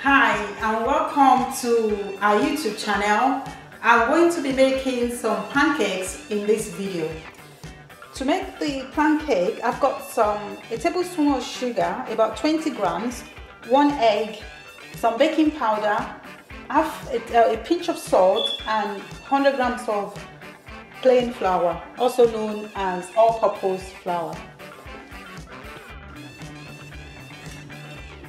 Hi and welcome to our YouTube channel. I'm going to be making some pancakes in this video. To make the pancake, I've got a tablespoon of sugar, about 20 grams, 1 egg, some baking powder, a pinch of salt and 100 grams of plain flour, also known as all-purpose flour.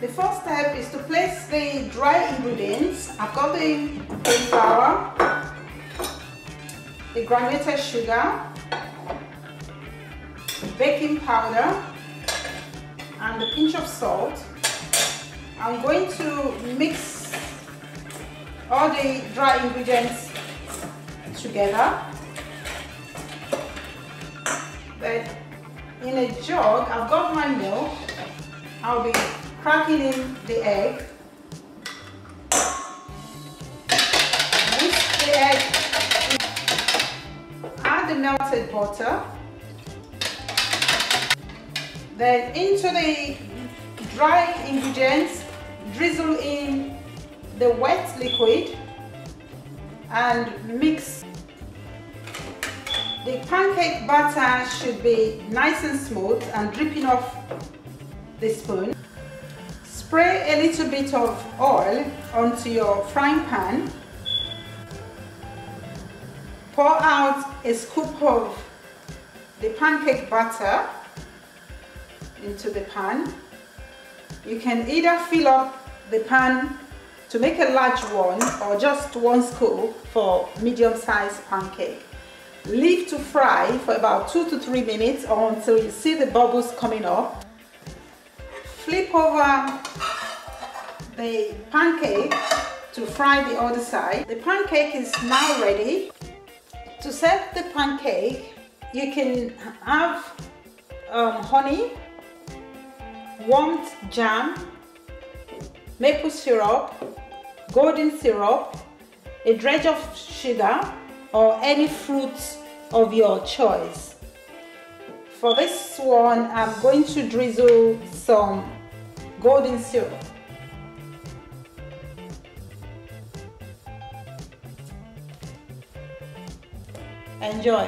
The first step is to place the dry ingredients. I've got the plain flour, the granulated sugar, baking powder, and a pinch of salt. I'm going to mix all the dry ingredients together. Then in a jug, I've got my milk. I'll be cracking in the egg. Whisk the egg. Add the melted butter. Then into the dry ingredients, drizzle in the wet liquid and mix. The pancake batter should be nice and smooth and dripping off the spoon. Spray a little bit of oil onto your frying pan. Pour out a scoop of the pancake batter into the pan. You can either fill up the pan to make a large one or just 1 scoop for medium-sized pancake. Leave to fry for about 2 to 3 minutes or until you see the bubbles coming up. Flip over the pancake to fry the other side. The pancake is now ready. To serve the pancake, you can have honey, warmed jam, maple syrup, golden syrup, a dredge of sugar, or any fruits of your choice. For this one, I'm going to drizzle some golden syrup. Enjoy.